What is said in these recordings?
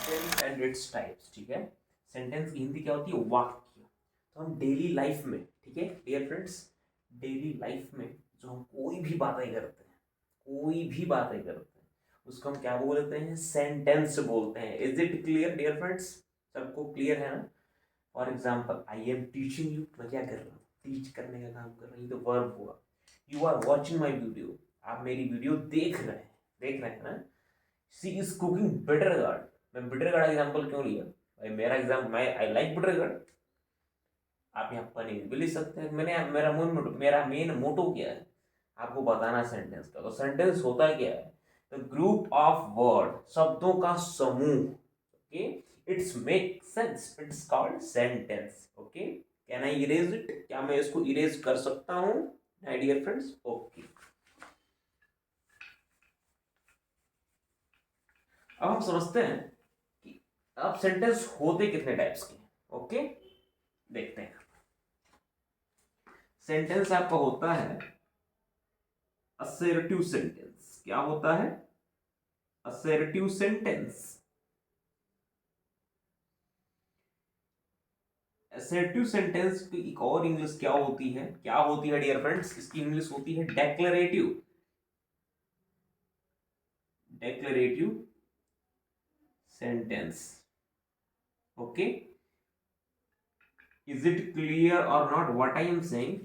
Sentence and its types, ठीक है। Sentence की हिंदी क्या होती है? वाक्य। तो हम डेली लाइफ में, ठीक है डियर फ्रेंड्स, डेली लाइफ में जो हम कोई भी बातें करते हैं, कोई भी बातें करते हैं, उसको हम क्या बोलते हैं? सेंटेंस बोलते हैं। Is it clear dear friends? सबको क्लियर है ना? For example, I am teaching you, मैं क्या कर रहा हूँ? टीच करने का काम कर रहा हूँ, ये तो वर्ब हुआ। You are watching my video, आप मेरी वीडियो देख रहे हैं ना। She is cooking bitter gourd, मैं बिटर गार्ड एग्जाम्पल क्यों लिया भाई? मेरा एग्जाम, मैं आई लाइक बिटर गार्ड। आप यहाँ पनीर भी लिख सकते हैं। मेरा मेन मोटो क्या है? आपको बताना सेंटेंस का। तो सेंटेंस होता क्या है? द ग्रुप ऑफ वर्ड, शब्दों का समूह। Okay, it's make sense, it's called sentence. Okay, can I erase it? क्या मैं इसको इरेज कर सकता हूँ माय डियर फ्रेंड्स? ओके, अब हम समझते हैं कि अब सेंटेंस होते कितने टाइप्स के हैं। ओके, देखते हैं। सेंटेंस आपका होता है असर्टिव सेंटेंस। क्या होता है? Assertive sentence. असर्टिव सेंटेंस की एक और इंग्लिश क्या होती है? क्या होती है डियर फ्रेंड्स? इसकी इंग्लिश होती है declarative. Declarative sentence. Okay, is it clear or not what I am saying?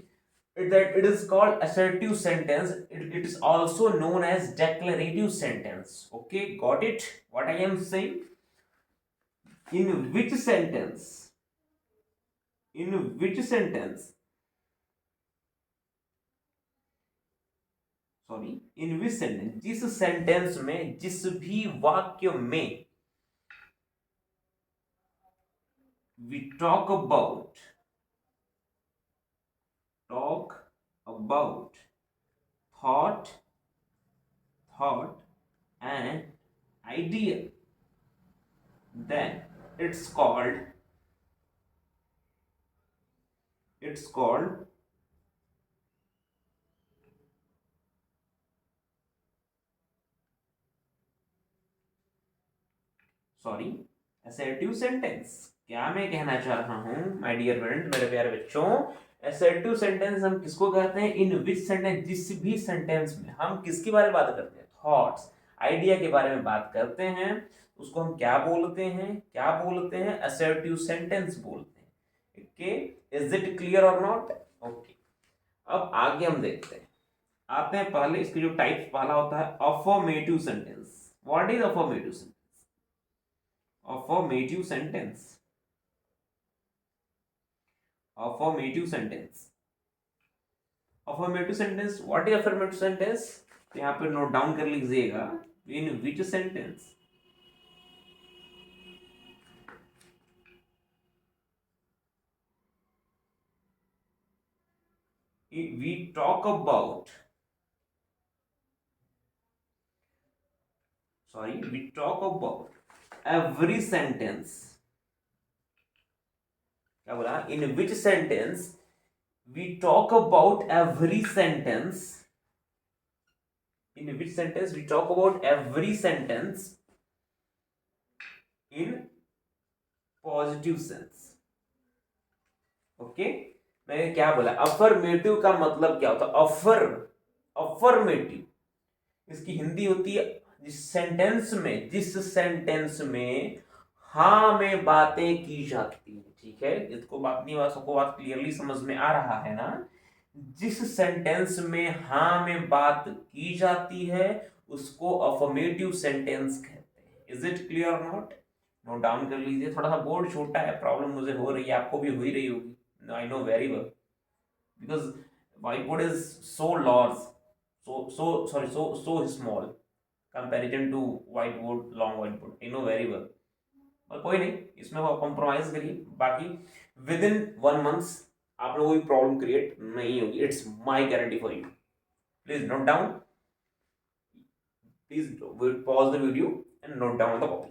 That it is called assertive sentence. It is also known as declarative sentence. Okay, got it what I am saying? In which sentence, in which sentence, sorry, in which sentence, जिस sentence में, जिस भी वाक्य में we talk about thought, thought and idea, then it's called, it's called sorry, assertive sentence। क्या मैं कहना चाह रहा हूं माय डियर फ्रेंड, मेरे प्यारे बच्चों? assertive sentence हम किसको कहते हैं? इन विच सेंटेंस, जिस भी सेंटेंस में हम किसके बारे में बात करते हैं? थॉट्स, आइडिया के बारे में बात करते हैं, उसको हम क्या बोलते हैं? क्या बोलते हैं? assertive sentence बोलते हैं। ओके, इज इट क्लियर और नॉट? ओके, अब आगे हम देखते हैं। आते हैं पहले इसके जो टाइप्स, पहला होता है affirmative sentence. What is affirmative sentence? affirmative sentence, affirmative sentence, affirmative sentence, what is affirmative sentence? तो यहाँ पे नोट डाउन कर लीजिएगा। In which sentence, we talk about, sorry, we talk about every sentence। क्या बोला? In which sentence we talk about every sentence, in which sentence we talk about every sentence in positive sense। Okay, मैंने क्या बोला? Affirmative का मतलब क्या होता है? अफर्मेटिव, इसकी हिंदी होती है जिस सेंटेंस में हाँ में बातें की जाती है। ठीक है, इसको बात नहीं, सबको बात क्लियरली समझ में आ रहा है ना? जिस सेंटेंस में हाँ में बात की जाती है उसको अफर्मेटिव सेंटेंस कहते हैं। Is it clear not? Note down कर लीजिए। थोड़ा सा बोर्ड छोटा है, प्रॉब्लम मुझे हो रही है, आपको भी हो ही रही होगी। I know very well because whiteboard is so large, so small comparison to whiteboard, long whiteboard। I know very well, पर कोई नहीं, इसमें वो कॉम्प्रोमाइज करिए। बाकी विद इन 1 मंथ आप लोगों की प्रॉब्लम क्रिएट नहीं होगी। It's my guarantee for you. Please note down, please pause the video and note down the copy.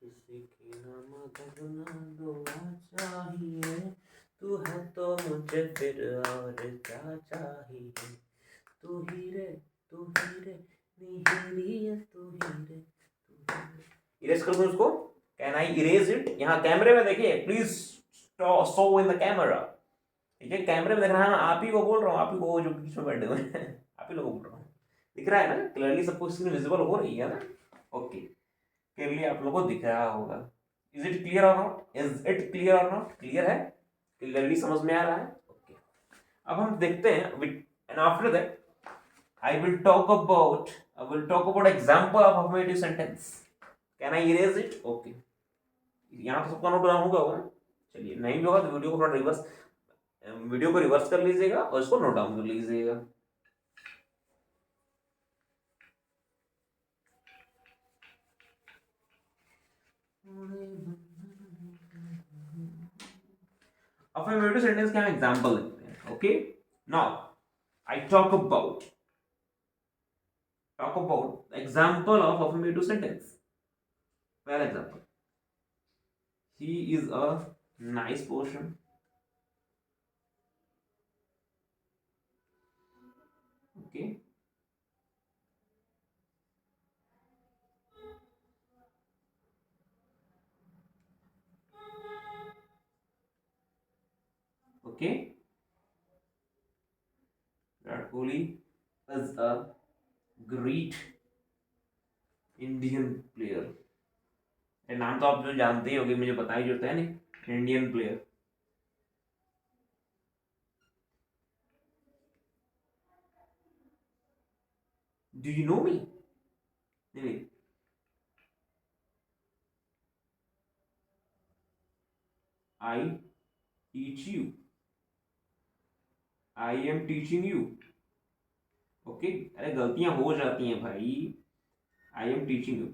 किसी की ना मदद ना दुआ चाहिए, तू है तो मुझे फिर और क्या चाहिए, तू ही रे तू ही रे नी है तू ही रे तू ही रे। इरेज कर दूं इसको? Can I erase it? यहाँ कैमरे में देखिए, please show in the camera. ठीक है, कैमरे में देख रहा है, आप ही को बोल रहा हूँ, आप ही को जो बीच में बैठे हुए हैं आप ही लोग बोल रहा हूँ। दिख रहा है ना क्लियरली, सबको स्क्रीन विजिबल हो रही है ना? ओके, क्लियरली आप लोगों को दिख रहा होगा। इज इट क्लियर और नॉट? इज इट क्लियर और नॉट? क्लियर है, क्लियरली समझ में आ रहा है? ओके, अब हम देखते हैं and after that I will talk about example of affirmative sentence. Can I erase it? Okay, यहाँ तो सबका नोट डाउन होगा ना? चलिए, नहीं भी होगा तो वीडियो को रिवर्स कर लीजिएगा और इसको नोट डाउन कर लीजिएगा। affirmative sentence का हम एग्जांपल देखते हैं। Okay, now I talk about example of affirmative sentence। पहला example, he is a nice person। Okay, okay, Virat Kohli is a great Indian player. ये नाम तो आप जो जानते ही होंगे, मुझे बताने की जरूरत है नहीं, Indian player. Do you know me? नहीं, I teach you, I am teaching you. Okay, अरे गलतियां हो जाती हैं भाई, आई एम टीचिंग यू।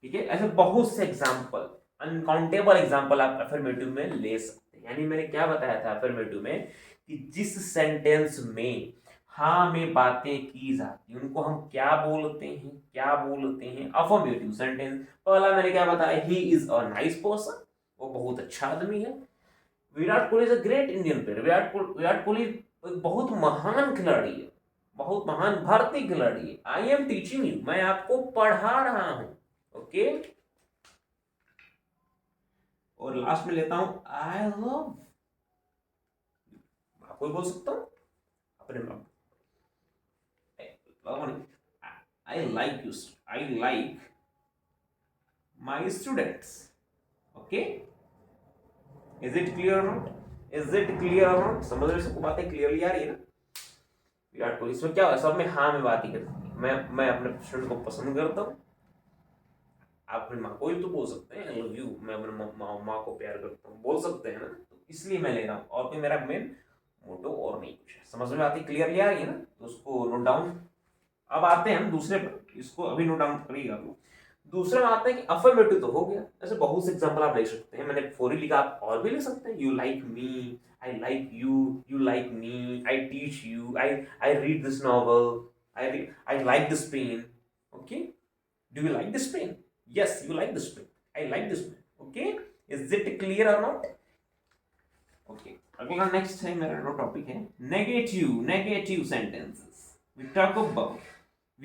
ठीक है, ऐसे बहुत से एग्जाम्पल, अनकाउंटेबल एग्जाम्पल आप अफर्मेटिव में ले सकते हैं। यानी मैंने क्या बताया था अफर्मेटिव में, कि जिस सेंटेंस में हाँ में बातें की जाती हैं उनको हम क्या बोलते हैं? Affirmative sentence. पहला मैंने क्या बताया, he is a nice person, वो बहुत अच्छा आदमी है। Virat Kohli is a great Indian player, Virat Kohli एक बहुत महान खिलाड़ी है, बहुत महान भारतीय खिलाड़ी है। आई एम टीचिंग यू, मैं आपको पढ़ा रहा हूं। ओके, और लास्ट में लेता हूं आई लव, आपको बोल सकता हूं अपने में, आई like you, I like my students. Okay, is it clear और नॉट? इज इट क्लियर और नॉट? समझ रहे सबको बातें क्लियरली आ रही है ना? विराट कोहली, इसमें क्या है, सब में हाँ में बात ही करती है। मैं अपने स्टूडेंट को पसंद करता हूँ। आप अपनी माँ को ही तो बोल सकते हैं आई लव यू, मैं अपने माँ को प्यार करता हूँ, बोल सकते हैं ना? तो इसलिए मैं ले रहा हूँ, और कोई मेरा मेन मोटो और नहीं कुछ है। समझ में आती, क्लियरली आ रही है ना? तो उसको नोट डाउन। अब आते हैं हम दूसरे पर, इसको अभी नोट डाउन करिएगा आप लोग। दूसरा में आते हैं कि अफर्मेटिव तो हो गया, ऐसे बहुत से एग्जांपल आप ले सकते हैं। मैंने फोर ही लिखा, आप और भी ले सकते हैं। You like me, I like you, you like me, I teach you, I read this novel, I like this pen. Okay, do you like this pen? Yes, you like this pen. I like this pen. Okay, is it clear or not? Okay. अगला next है मेरा जो topic है, negative sentences. We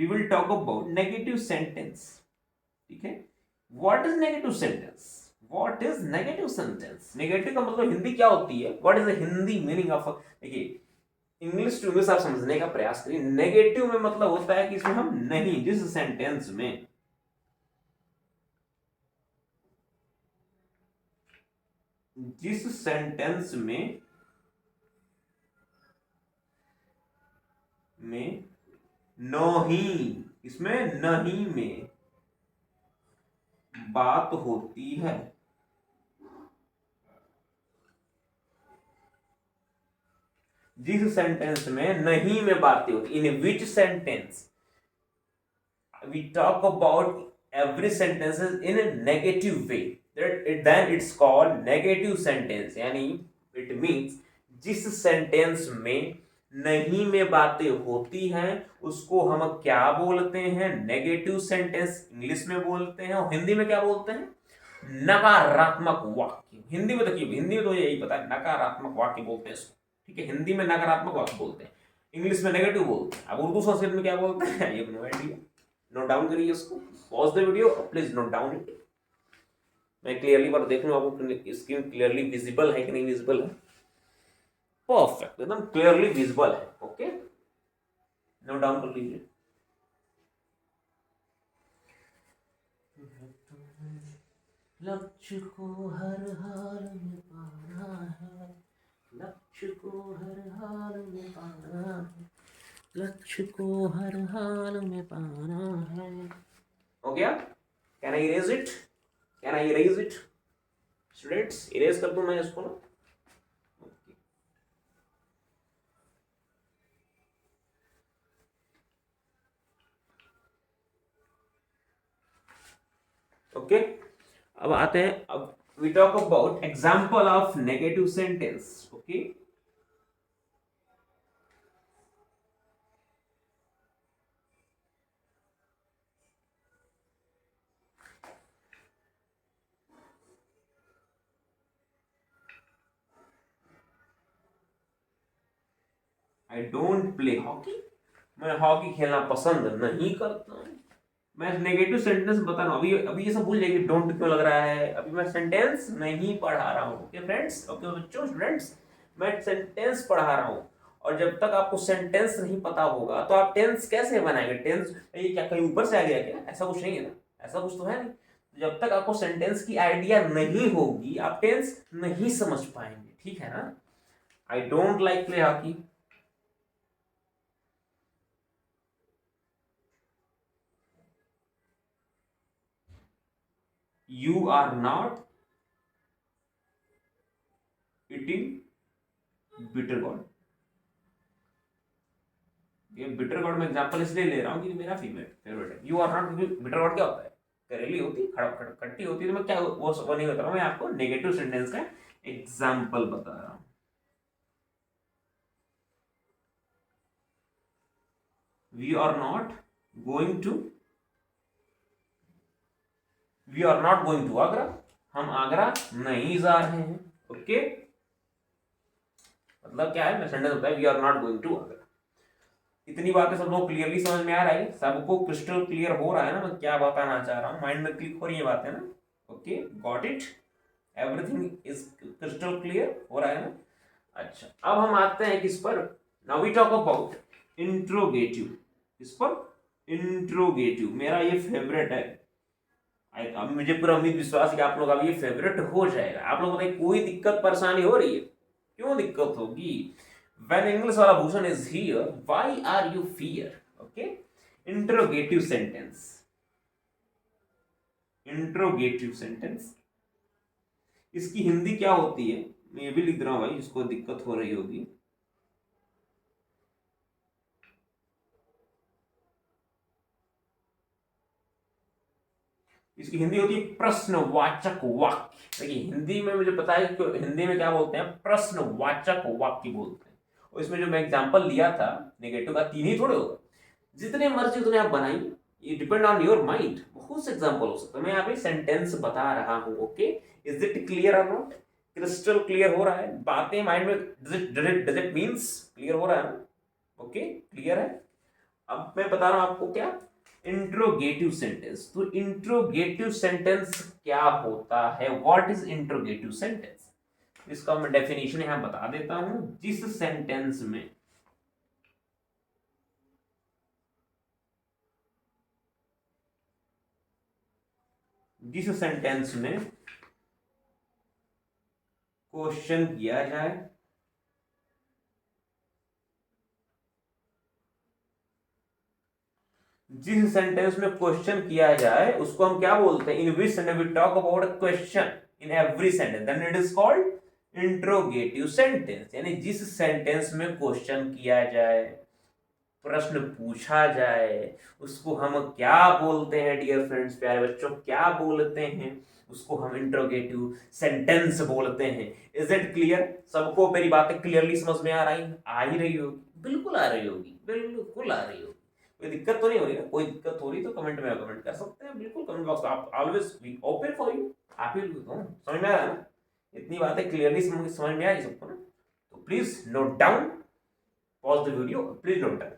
will talk about negative sentence. ठीक है, what is negative sentence? What is negative sentence? Negative का मतलब हिंदी क्या होती है? What is the Hindi meaning of, देखिए इंग्लिश टू इंग्लिश आप समझने का प्रयास करिए। नेगेटिव में मतलब होता है कि इसमें हम नहीं, जिस सेंटेंस में नहीं, इसमें नहीं में बात होती है, जिस सेंटेंस में नहीं में बातें होती, in which sentence we talk about every sentences in a negative way, then it's called negative sentence। यानी it means जिस सेंटेंस में नहीं में बातें होती हैं उसको हम क्या बोलते हैं? नेगेटिव सेंटेंस इंग्लिश में बोलते हैं, और हिंदी में क्या बोलते हैं? नकारात्मक वाक्य, हिंदी में देखिए, हिंदी में तो यही पता है, नकारात्मक वाक्य बोलते हैं इसको, ठीक है, हिंदी में नकारात्मक वाक्य बोलते हैं, इंग्लिश में नेगेटिव बोलते हैं। अब उर्दू संस्कृत में क्या बोलते हैं, ये नो आइडिया। नोट डाउन करिए इसको, pause the video, please note down it. मैं क्लियरली बार देख लूँ आपको स्क्रीन क्लियरली विजिबल है कि नहीं विजिबल है। परफेक्ट, एकदम क्लियरली विजिबल है। ओके, नोट डाउन कर लीजिए। लक्ष्य को हर हाल में पाना है, लक्ष्य को हर हाल में पाना है, लक्ष्य को हर हाल में पाना है। हो गया? Can I erase it? Can I erase it? Students, erase कर दूं मैं इसको ना? ओके, अब आते हैं, अब we talk about example of negative sentence. Okay, I don't play hockey, मैं हॉकी खेलना पसंद नहीं करता हूं। मैं नेगेटिव सेंटेंस बता रहा हूं, अभी अभी ये सब भूल जाएगी, डोंट क्यों लग रहा है, अभी मैं सेंटेंस नहीं पढ़ा रहा हूं। ओके फ्रेंड्स, ओके बच्चों, स्टूडेंट्स, मैं सेंटेंस पढ़ा रहा हूं। और जब तक आपको सेंटेंस नहीं पता होगा तो आप टेंस कैसे बनाएंगे? टेंस ये क्या कहीं ऊपर से आ गया क्या? ऐसा कुछ नहीं है ना, ऐसा कुछ तो है नहीं। जब तक आपको सेंटेंस की आइडिया नहीं होगी आप टेंस नहीं समझ पाएंगे, ठीक है ना? I don't like play hockey, you are not eating bitter gourd। ये बिटर गॉर्ड में एग्जांपल इसलिए ले रहा हूँ कि मेरा फेवरेट है। You are not, bitter gourd क्या होता है? करेली होती है, खट्टी होती है, तो मैं क्या वो नहीं बता रहा हूँ, मैं आपको नेगेटिव सेंटेंस का एग्जांपल बता रहा हूँ। We are not going to, we are not going to Agra, हम आगरा नहीं जा रहे हैं। ओके, मतलब क्या है, मैं सेंटेंस होता है we are not going to Agra. इतनी बातें सब लोग क्लियरली समझ में आ रहा है? सबको क्रिस्टल क्लियर हो रहा है ना मैं क्या बताना चाह रहा हूँ? माइंड में क्लिक हो रही है बातें ना? Okay, got it, everything is crystal clear हो रहा है ना? अच्छा, अब हम आते हैं किस पर? Now we talk about interrogative. किस पर? इंट्रोगेटिव, मेरा ये फेवरेट है। अब मुझे पूरा उम्मीद विश्वास है कि आप लोग अब ये फेवरेट हो जाएगा। आप लोग बताइए, कोई दिक्कत परेशानी हो रही है? क्यों दिक्कत होगी? When English वाला Bhushan is here, why are you fear? Okay, interrogative sentence, interrogative sentence, इसकी हिंदी क्या होती है? मैं ये भी लिख रहा हूं भाई, इसको दिक्कत हो रही होगी। इसकी हिंदी होती है प्रश्नवाचक वाक्य। देखिए हिंदी में मुझे पता है कि हिंदी में क्या बोलते हैं, प्रश्नवाचक वाक्य बोलते हैं। और इसमें जो मैं एग्जांपल लिया था नेगेटिव का, 3 ही थोड़े होगा, जितने मर्जी उतने आप बनाइए, ये डिपेंड ऑन योर माइंड। बहुत से एग्जांपल हो सकते हैं, मैं यहाँ पे सेंटेंस बता रहा हूँ। ओके, इज इट क्लियर और नॉट? क्रिस्टल क्लियर हो रहा है? बातें माइंड में डज इट मीन्स क्लियर हो रहा है ना? ओके, क्लियर है? अब मैं बता रहा हूं आपको क्या, इंट्रोगेटिव सेंटेंस। तो इंट्रोगेटिव सेंटेंस क्या होता है? What is interrogative sentence? इसका मैं डेफिनेशन यहां बता देता हूं। जिस सेंटेंस में क्वेश्चन किया जाए, जिस सेंटेंस में क्वेश्चन किया जाए उसको हम क्या बोलते हैं? In which sentence we talk about a question in every sentence, then it is called interrogative sentence. यानी जिस सेंटेंस में क्वेश्चन किया जाए, प्रश्न पूछा जाए, उसको हम क्या बोलते हैं डियर फ्रेंड्स, प्यारे बच्चों, क्या बोलते हैं? उसको हम इंट्रोगेटिव सेंटेंस बोलते हैं। Is it clear? सबको मेरी बातें क्लियरली समझ में आ ही रही होगी? बिल्कुल आ रही होगी, बिल्कुल आ रही होगी। कोई दिक्कत तो नहीं हो रही ना? कोई दिक्कत हो रही तो कमेंट में कमेंट कर सकते हैं, बिल्कुल कमेंट बॉक्स आप ऑलवेज ओपन फॉर यू। आप ही लोग हो, समझ में आ रहा है ना? इतनी बातें क्लियरली समझ में आ रही सबको ना? तो please note down, pause the video, please note down.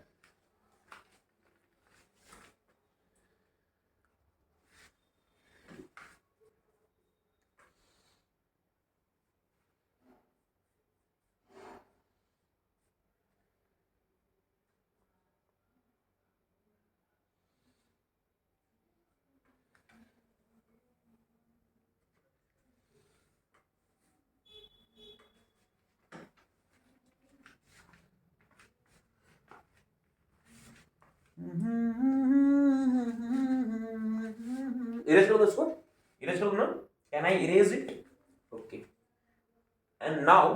Erase कर दो इसको, इरेज कर दो ना? Can I erase it? Okay, and now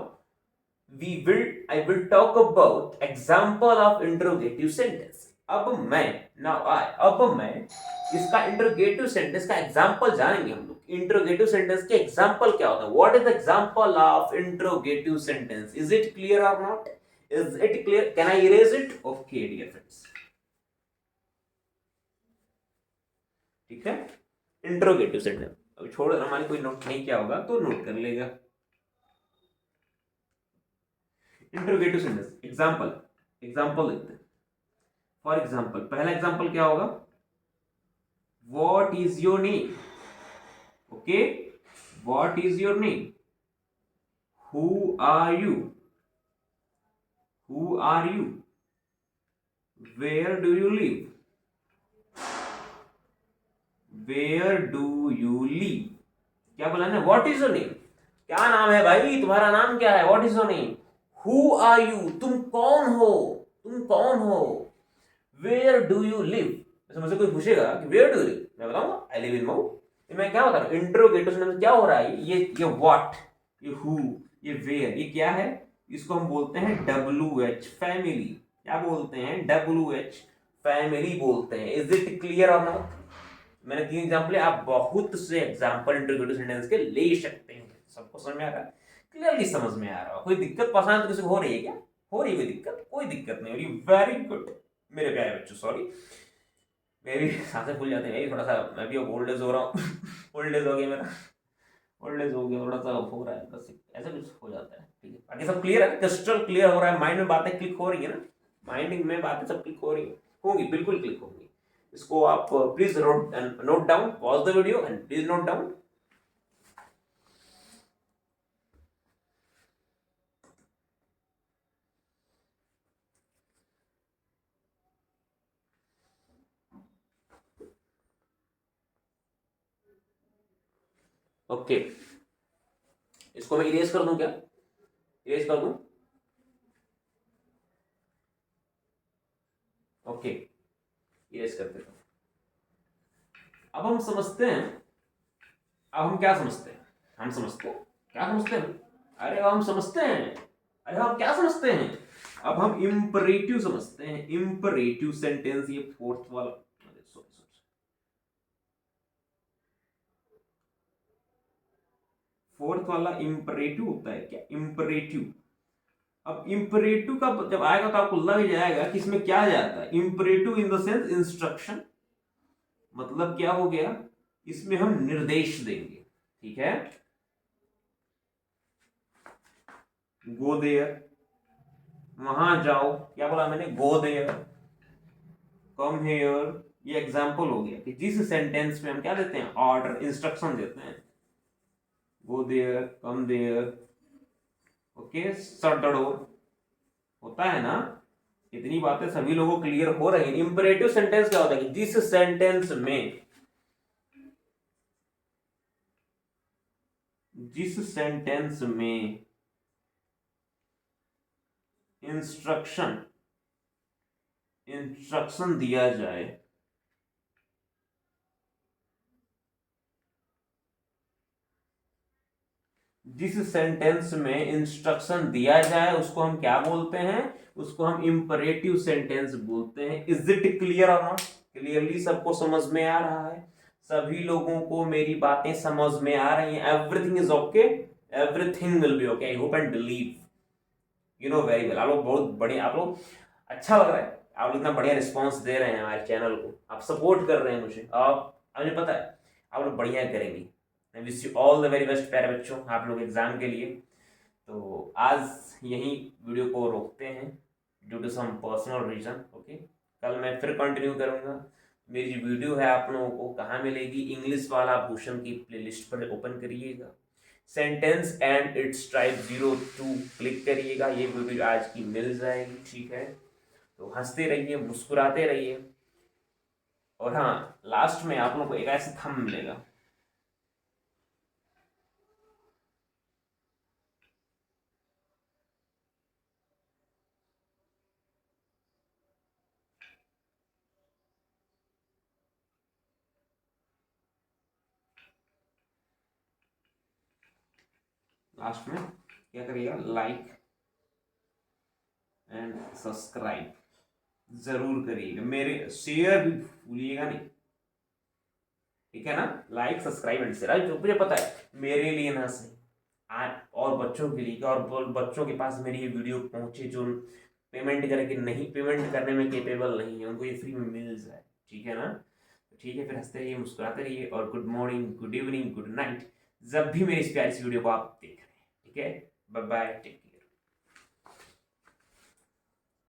I will talk about example of interrogative sentence. अब मैं इसका इंटरोगेटिव सेंटेंस का एग्जांपल जानेंगे हम लोग। इंटरोगेटिव सेंटेंस के एग्जांपल क्या होता है? What is the example of interrogative sentence? Is it clear और not? Is it clear? Can I erase it? Okay dear friends, ठीक है। इंटरोगेटिव सेंटेंस अब छोड़, हमारे कोई नोट नहीं किया होगा तो नोट कर लेगा। इंटरोगेटिव सेंटेंस एग्जांपल लिखते हैं। फॉर एग्जांपल पहला एग्जांपल क्या होगा? What is your name? Okay, what is your name? Who are you? Who are you? Where do you live? Where do you live? क्या बोला ना? What is your name? क्या नाम है भाई तुम्हारा? नाम क्या है? What is your name? Who are you? तुम कौन हो? तुम कौन हो? Where do you live? मुझसे कोई पूछेगा कि वेयर डू यू लिव, मैं बताऊंगा आई लिव इन मऊ। मैं क्या बता रहा हूँ? इंट्रोगेटिव सेंटेंस में क्या हो रहा है? ये व्हाट, ये हु, ये वेयर, ये क्या है? इसको हम बोलते हैं WH, फैमिली। क्या बोलते हैं? WH, फैमिली बोलते हैं। इज इट क्लियर और नॉट? मैंने 3 एग्जांपल, आप बहुत से एग्जांपल इंट्रोगेटिव सेंटेंस के ले सकते हैं। सबको समझ में आ रहा है? क्लियरली समझ में आ रहा है? कोई दिक्कत पसंद किसी को हो रही है क्या? हो रही है कोई दिक्कत? कोई दिक्कत नहीं हो रही। वेरी गुड मेरे प्यारे बच्चों। सॉरी, मेरी सांसें फूल जाती है थोड़ा सा, मैं भी ओल्ड एज हो रहा हूँ। ओल्ड एज हो गया मेरा, ओल्ड एज हो गया, थोड़ा सा हो रहा है बस, ऐसा कुछ हो जाता है। ठीक है, बाकी सब क्लियर है, क्रिस्टल क्लियर हो रहा है। माइंड में बातें क्लिक हो रही है ना? माइंड में बातें सब क्लिक हो रही है, होंगी, बिल्कुल क्लिक होंगी। इसको आप please note down, pause the video and please note down. Okay, इसको मैं इरेज कर दूं क्या? इरेज कर दूं? ओके, इरेज कर देता हूं। अब हम समझते हैं, अब हम क्या समझते हैं? हम समझते हैं, क्या समझते हैं? अरे हम समझते हैं, अरे हम क्या समझते हैं? अब हम इंपरेटिव समझते हैं। इंपरेटिव सेंटेंस, ये फोर्थ वाला, फोर्थ वाला इंपरेटिव होता है क्या? इंपरेटिव। अब इंपरेटिव का जब आएगा तो आपको लग जाएगा कि इसमें क्या जाता है। Imperative in the sense instruction, मतलब क्या हो गया? इसमें हम निर्देश देंगे, ठीक है? गो देयर, वहां जाओ। क्या बोला मैंने? Go there, come here. ये एग्जांपल हो गया कि जिस सेंटेंस में हम क्या देते हैं? ऑर्डर, इंस्ट्रक्शन देते हैं। Go there, come there, okay, shut the door. होता है ना? इतनी बातें सभी लोगों को क्लियर हो रही है। इंपरेटिव सेंटेंस क्या होता है? कि जिस सेंटेंस में, जिस सेंटेंस में इंस्ट्रक्शन दिया जाए, जिस सेंटेंस में इंस्ट्रक्शन दिया जाए उसको हम क्या बोलते हैं? उसको हम इंपरेटिव सेंटेंस बोलते हैं। इज इट क्लियर और नॉट? क्लियरली सबको समझ में आ रहा है? सभी लोगों को मेरी बातें समझ में आ रही हैं? Everything is okay, everything will be okay, I hope and believe you know very well. आप लोग बहुत बढ़िया, आप लोग, अच्छा लग रहा है, आप लोग इतना बढ़िया रिस्पॉन्स दे रहे हैं हमारे चैनल को, आप सपोर्ट कर रहे हैं मुझे, आप, मुझे पता है आप लोग बढ़िया करेंगे। I wish you all the very best प्यारे बच्चों, आप लोग एग्जाम के लिए। तो आज यहीं वीडियो को रोकते हैं due to some personal reason. Okay, कल मैं फिर कंटिन्यू करूंगा। मेरी जो वीडियो है आप लोगों को कहाँ मिलेगी, इंग्लिश वाला भूषण की प्लेलिस्ट पर ओपन करिएगा, sentence and it's type 02 click करिएगा, ये वीडियो आज की मिल जाएगी। ठीक है, तो हंसते रहिए, मुस्कुराते रहिए। और हाँ, लास्ट में आप लोगों को एक ऐसा थंब मिलेगा, लास्ट में क्या करिएगा, लाइक एंड सब्सक्राइब जरूर करिएगा, मेरे शेयर भी भूलिएगा नहीं, ठीक है ना। लाइक सब्सक्राइब एंड शेयर, जो मुझे पता है मेरे लिए ना सही और बच्चों के लिए, और बच्चों के पास मेरी ये वीडियो पहुंचे जो पेमेंट करके नहीं, पेमेंट करने में केपेबल नहीं है, उनको ये फ्री में मिल जाए, ठीक है ना। तो ठीक है, फिर हंसते रहिए, मुस्कुराते रहिए, और good morning, good evening, good night, जब भी मेरी इस प्यारी सी वीडियो को आप देख रहे हैं। ठीक है, बाय बाय, टेक